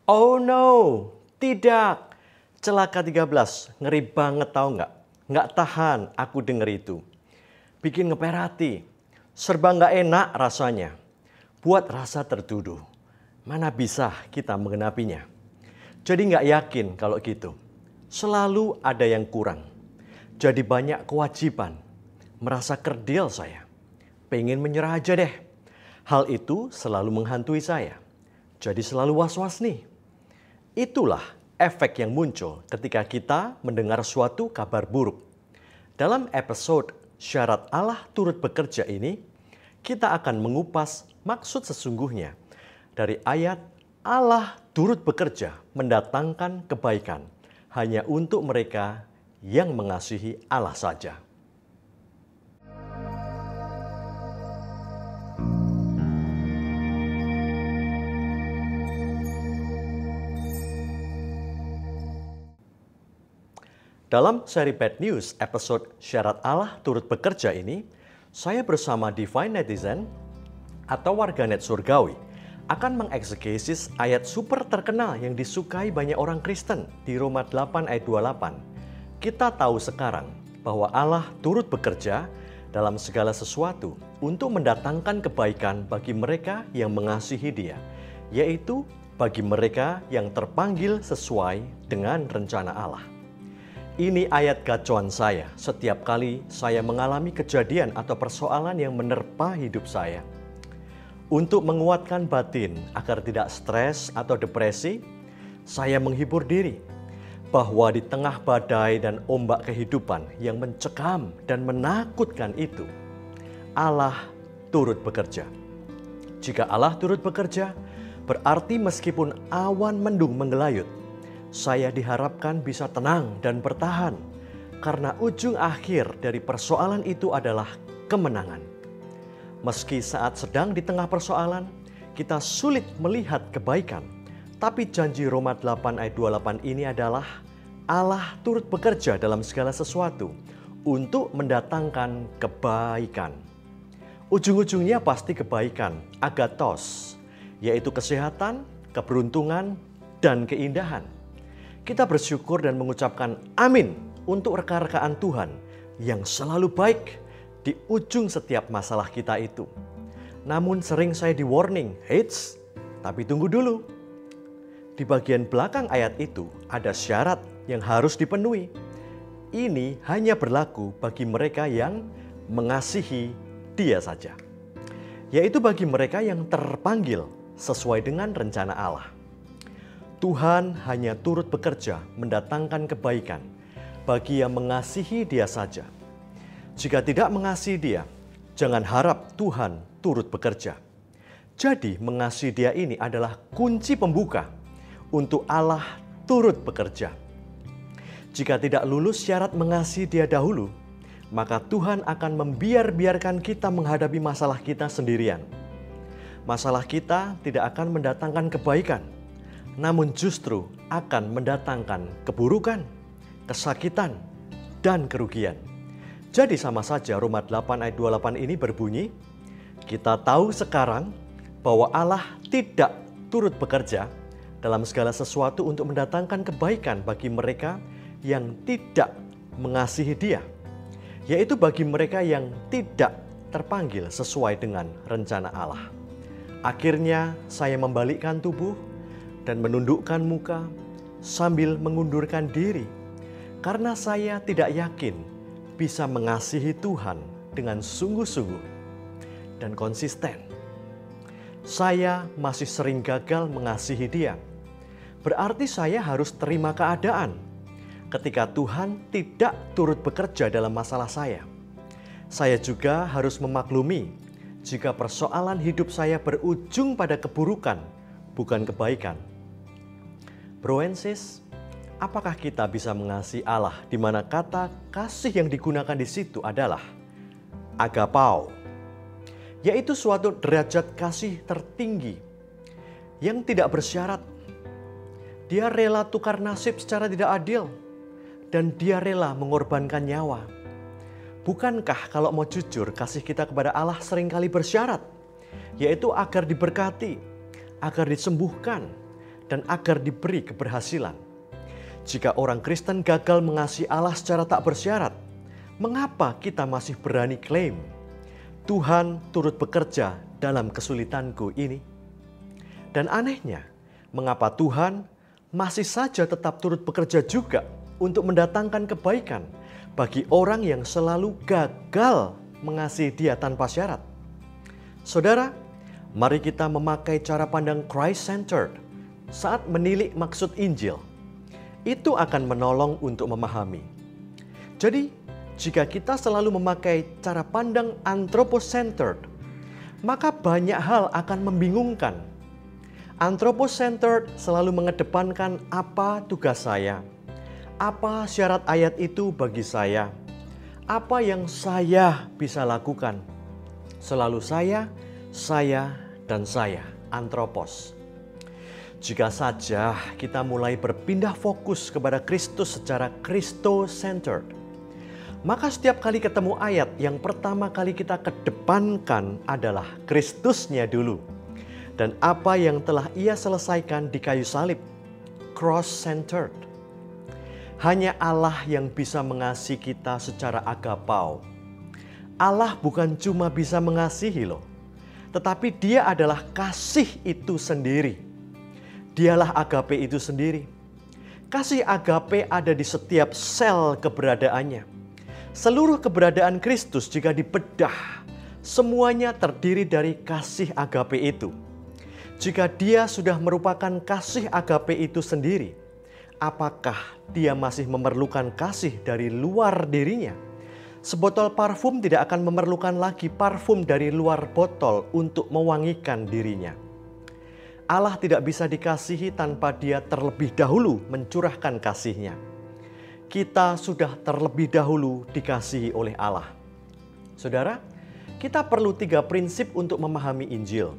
Oh no, tidak. Celaka 13, ngeri banget tahu nggak? Nggak tahan aku denger itu. Bikin ngeperati, serba nggak enak rasanya. Buat rasa tertuduh, mana bisa kita menggenapinya. Jadi nggak yakin kalau gitu. Selalu ada yang kurang. Jadi banyak kewajiban. Merasa kerdil saya. Pengen menyerah aja deh. Hal itu selalu menghantui saya. Jadi selalu was-was nih. Itulah efek yang muncul ketika kita mendengar suatu kabar buruk. Dalam episode Syarat Allah Turut Bekerja ini, kita akan mengupas maksud sesungguhnya dari ayat Allah turut bekerja mendatangkan kebaikan hanya untuk mereka yang mengasihi Allah saja. Dalam seri Bad News episode Syarat Allah Turut Bekerja ini, saya bersama Divine Netizen atau warganet surgawi akan mengeksegesis ayat super terkenal yang disukai banyak orang Kristen di Roma 8 ayat 28. Kita tahu sekarang bahwa Allah turut bekerja dalam segala sesuatu untuk mendatangkan kebaikan bagi mereka yang mengasihi Dia, yaitu bagi mereka yang terpanggil sesuai dengan rencana Allah. Ini ayat gacuan saya setiap kali saya mengalami kejadian atau persoalan yang menerpa hidup saya. Untuk menguatkan batin agar tidak stres atau depresi, saya menghibur diri bahwa di tengah badai dan ombak kehidupan yang mencekam dan menakutkan itu, Allah turut bekerja. Jika Allah turut bekerja, berarti meskipun awan mendung menggelayut, saya diharapkan bisa tenang dan bertahan karena ujung akhir dari persoalan itu adalah kemenangan. Meski saat sedang di tengah persoalan, kita sulit melihat kebaikan, tapi janji Roma 8 ayat 28 ini adalah Allah turut bekerja dalam segala sesuatu untuk mendatangkan kebaikan. Ujung-ujungnya pasti kebaikan, agathos, yaitu kesehatan, keberuntungan, dan keindahan. Kita bersyukur dan mengucapkan amin untuk rekan-rekan Tuhan yang selalu baik di ujung setiap masalah kita itu. Namun sering saya di warning, eits, tapi tunggu dulu. Di bagian belakang ayat itu ada syarat yang harus dipenuhi. Ini hanya berlaku bagi mereka yang mengasihi Dia saja, yaitu bagi mereka yang terpanggil sesuai dengan rencana Allah. Tuhan hanya turut bekerja mendatangkan kebaikan bagi yang mengasihi Dia saja. Jika tidak mengasihi Dia, jangan harap Tuhan turut bekerja. Jadi mengasihi Dia ini adalah kunci pembuka untuk Allah turut bekerja. Jika tidak lulus syarat mengasihi Dia dahulu, maka Tuhan akan membiarkan kita menghadapi masalah kita sendirian. Masalah kita tidak akan mendatangkan kebaikan, namun justru akan mendatangkan keburukan, kesakitan, dan kerugian. Jadi sama saja Roma 8 ayat 28 ini berbunyi, kita tahu sekarang bahwa Allah tidak turut bekerja dalam segala sesuatu untuk mendatangkan kebaikan bagi mereka yang tidak mengasihi Dia, yaitu bagi mereka yang tidak terpanggil sesuai dengan rencana Allah. Akhirnya saya membalikkan tubuh dan menundukkan muka sambil mengundurkan diri karena saya tidak yakin bisa mengasihi Tuhan dengan sungguh-sungguh dan konsisten. Saya masih sering gagal mengasihi Dia. Berarti saya harus terima keadaan ketika Tuhan tidak turut bekerja dalam masalah saya. Saya juga harus memaklumi jika persoalan hidup saya berujung pada keburukan, bukan kebaikan. Bro and sis, apakah kita bisa mengasihi Allah di mana kata kasih yang digunakan di situ adalah agapao, yaitu suatu derajat kasih tertinggi yang tidak bersyarat. Dia rela tukar nasib secara tidak adil dan Dia rela mengorbankan nyawa. Bukankah kalau mau jujur kasih kita kepada Allah seringkali bersyarat, yaitu agar diberkati, agar disembuhkan, dan agar diberi keberhasilan. Jika orang Kristen gagal mengasihi Allah secara tak bersyarat, mengapa kita masih berani klaim, Tuhan turut bekerja dalam kesulitanku ini? Dan anehnya, mengapa Tuhan masih saja tetap turut bekerja juga untuk mendatangkan kebaikan bagi orang yang selalu gagal mengasihi Dia tanpa syarat? Saudara, mari kita memakai cara pandang Christ-centered saat menilik maksud Injil. Itu akan menolong untuk memahami. Jadi, jika kita selalu memakai cara pandang anthropocentered, maka banyak hal akan membingungkan. Anthropocentered selalu mengedepankan apa tugas saya, apa syarat ayat itu bagi saya, apa yang saya bisa lakukan. Selalu saya, dan saya, anthropos. Jika saja kita mulai berpindah fokus kepada Kristus secara Christo-centered, maka setiap kali ketemu ayat yang pertama kali kita kedepankan adalah Kristusnya dulu. Dan apa yang telah Ia selesaikan di kayu salib, cross-centered. Hanya Allah yang bisa mengasihi kita secara agapau. Allah bukan cuma bisa mengasihi loh, tetapi Dia adalah kasih itu sendiri. Dialah agape itu sendiri. Kasih agape ada di setiap sel keberadaannya. Seluruh keberadaan Kristus jika dibedah, semuanya terdiri dari kasih agape itu. Jika Dia sudah merupakan kasih agape itu sendiri, apakah Dia masih memerlukan kasih dari luar dirinya? Sebotol parfum tidak akan memerlukan lagi parfum dari luar botol untuk mewangikan dirinya. Allah tidak bisa dikasihi tanpa Dia terlebih dahulu mencurahkan kasih-Nya. Kita sudah terlebih dahulu dikasihi oleh Allah. Saudara, kita perlu 3 prinsip untuk memahami Injil.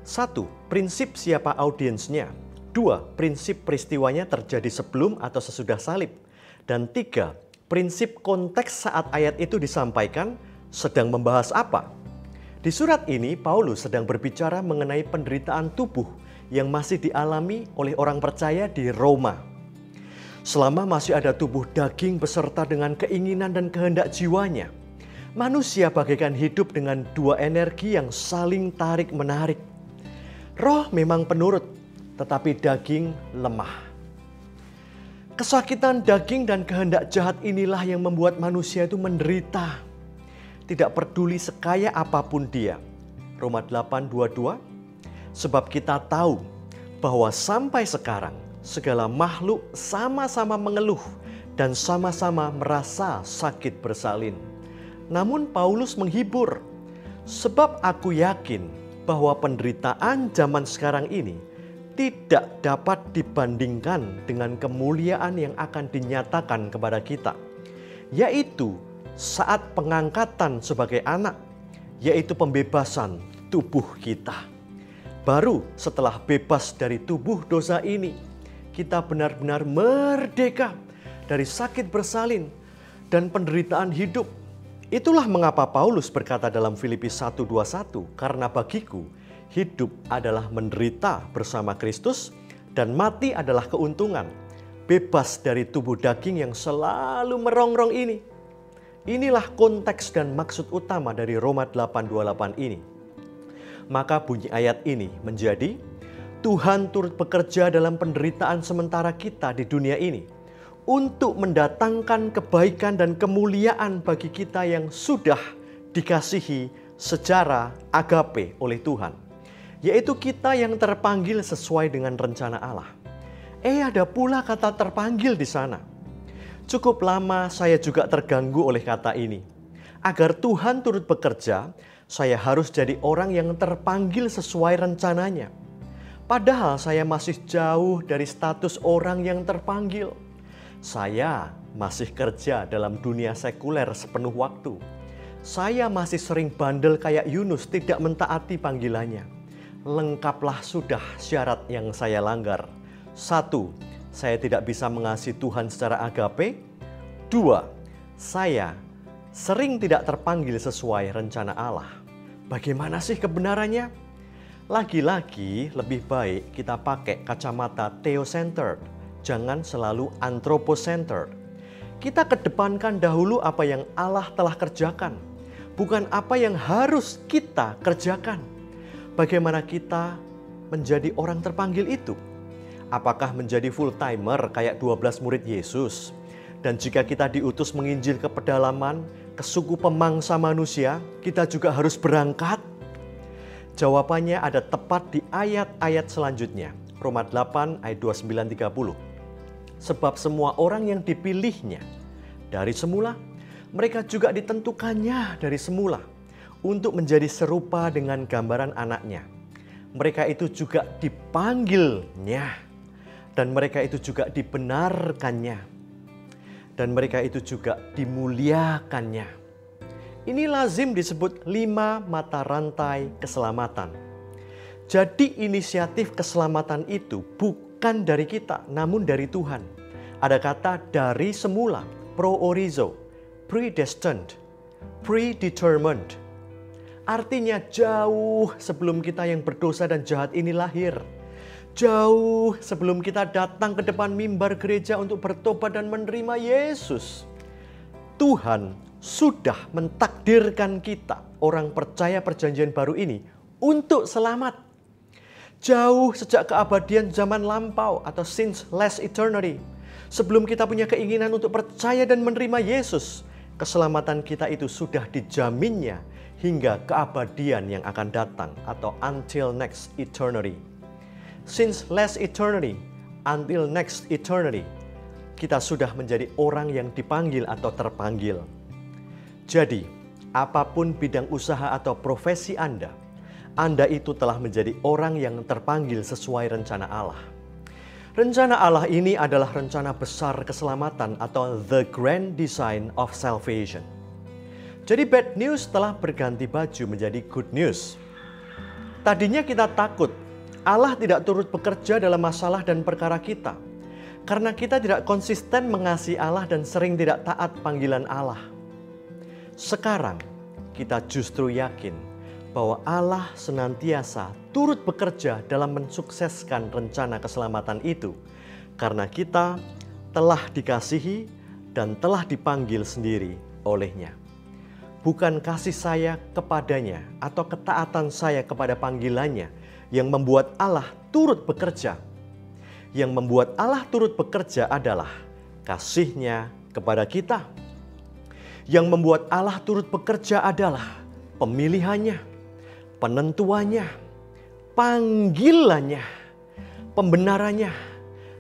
1. Prinsip siapa audiensnya. 2. Prinsip peristiwanya terjadi sebelum atau sesudah salib. Dan 3. Prinsip konteks saat ayat itu disampaikan sedang membahas apa. Di surat ini, Paulus sedang berbicara mengenai penderitaan tubuh yang masih dialami oleh orang percaya di Roma. Selama masih ada tubuh daging beserta dengan keinginan dan kehendak jiwanya, manusia bagaikan hidup dengan 2 energi yang saling tarik-menarik. Roh memang penurut, tetapi daging lemah. Kesakitan daging dan kehendak jahat inilah yang membuat manusia itu menderita. Tidak peduli sekaya apapun dia. Roma 8:22. Sebab kita tahu bahwa sampai sekarang segala makhluk sama-sama mengeluh dan sama-sama merasa sakit bersalin. Namun Paulus menghibur, sebab aku yakin bahwa penderitaan zaman sekarang ini tidak dapat dibandingkan dengan kemuliaan yang akan dinyatakan kepada kita, yaitu saat pengangkatan sebagai anak, yaitu pembebasan tubuh kita. Baru setelah bebas dari tubuh dosa ini, kita benar-benar merdeka dari sakit bersalin dan penderitaan hidup. Itulah mengapa Paulus berkata dalam Filipi 1:21, karena bagiku hidup adalah menderita bersama Kristus dan mati adalah keuntungan. Bebas dari tubuh daging yang selalu merongrong ini. Inilah konteks dan maksud utama dari Roma 8:28 ini. Maka bunyi ayat ini menjadi, Tuhan turut bekerja dalam penderitaan sementara kita di dunia ini untuk mendatangkan kebaikan dan kemuliaan bagi kita yang sudah dikasihi secara agape oleh Tuhan. Yaitu kita yang terpanggil sesuai dengan rencana Allah. Ada pula kata terpanggil di sana. Cukup lama saya juga terganggu oleh kata ini. Agar Tuhan turut bekerja, saya harus jadi orang yang terpanggil sesuai rencananya. Padahal saya masih jauh dari status orang yang terpanggil. Saya masih kerja dalam dunia sekuler sepenuh waktu. Saya masih sering bandel kayak Yunus tidak mentaati panggilannya. Lengkaplah sudah syarat yang saya langgar. 1. Saya tidak bisa mengasihi Tuhan secara agape. 2. Saya sering tidak terpanggil sesuai rencana Allah. Bagaimana sih kebenarannya? Lagi-lagi lebih baik kita pakai kacamata theocentered, jangan selalu anthropocentered. Kita kedepankan dahulu apa yang Allah telah kerjakan, bukan apa yang harus kita kerjakan. Bagaimana kita menjadi orang terpanggil itu? Apakah menjadi full-timer kayak 12 murid Yesus? Dan jika kita diutus menginjil ke pedalaman, ke suku pemangsa manusia, kita juga harus berangkat? Jawabannya ada tepat di ayat-ayat selanjutnya. Roma 8 ayat 29-30. Sebab semua orang yang dipilihnya dari semula, mereka juga ditentukannya dari semula untuk menjadi serupa dengan gambaran anaknya. Mereka itu juga dipanggilnya, dan mereka itu juga dibenarkannya, dan mereka itu juga dimuliakannya. Ini lazim disebut 5 mata rantai keselamatan. Jadi inisiatif keselamatan itu bukan dari kita, namun dari Tuhan. Ada kata dari semula, pro-orizo, predestined, predetermined. Artinya jauh sebelum kita yang berdosa dan jahat ini lahir. Jauh sebelum kita datang ke depan mimbar gereja untuk bertobat dan menerima Yesus. Tuhan sudah mentakdirkan kita, orang percaya perjanjian baru ini, untuk selamat. Jauh sejak keabadian zaman lampau atau since last eternity. Sebelum kita punya keinginan untuk percaya dan menerima Yesus, keselamatan kita itu sudah dijaminnya hingga keabadian yang akan datang atau until next eternity. Since last eternity, until next eternity, kita sudah menjadi orang yang dipanggil atau terpanggil. Jadi, apapun bidang usaha atau profesi Anda itu telah menjadi orang yang terpanggil sesuai rencana Allah. Rencana Allah ini adalah rencana besar keselamatan atau the grand design of salvation. Jadi bad news telah berganti baju menjadi good news. Tadinya kita takut Allah tidak turut bekerja dalam masalah dan perkara kita, karena kita tidak konsisten mengasihi Allah dan sering tidak taat panggilan Allah. Sekarang kita justru yakin bahwa Allah senantiasa turut bekerja dalam mensukseskan rencana keselamatan itu, karena kita telah dikasihi dan telah dipanggil sendiri oleh-Nya. Bukan kasih saya kepadanya atau ketaatan saya kepada panggilannya yang membuat Allah turut bekerja. Yang membuat Allah turut bekerja adalah kasih-Nya kepada kita. Yang membuat Allah turut bekerja adalah pemilihannya, penentuannya, panggilannya, pembenarannya,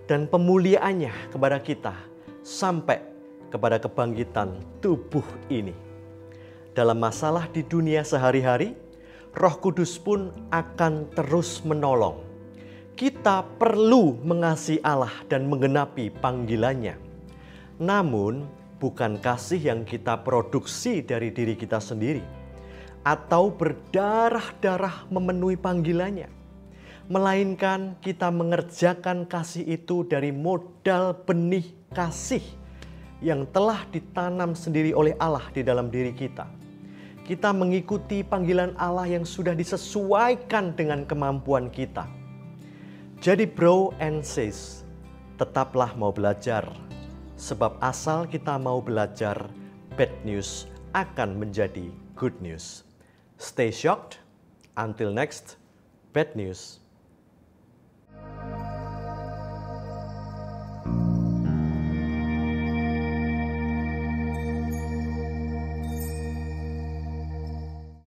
dan pemuliaannya kepada kita sampai kepada kebangkitan tubuh ini. Dalam masalah di dunia sehari-hari, Roh Kudus pun akan terus menolong. Kita perlu mengasihi Allah dan menggenapi panggilannya. Namun, bukan kasih yang kita produksi dari diri kita sendiri atau berdarah-darah memenuhi panggilannya, melainkan kita mengerjakan kasih itu dari modal benih kasih yang telah ditanam sendiri oleh Allah di dalam diri kita. Kita mengikuti panggilan Allah yang sudah disesuaikan dengan kemampuan kita. Jadi bro and sis, tetaplah mau belajar. Sebab asal kita mau belajar, bad news akan menjadi good news. Stay shocked. Until next, bad news.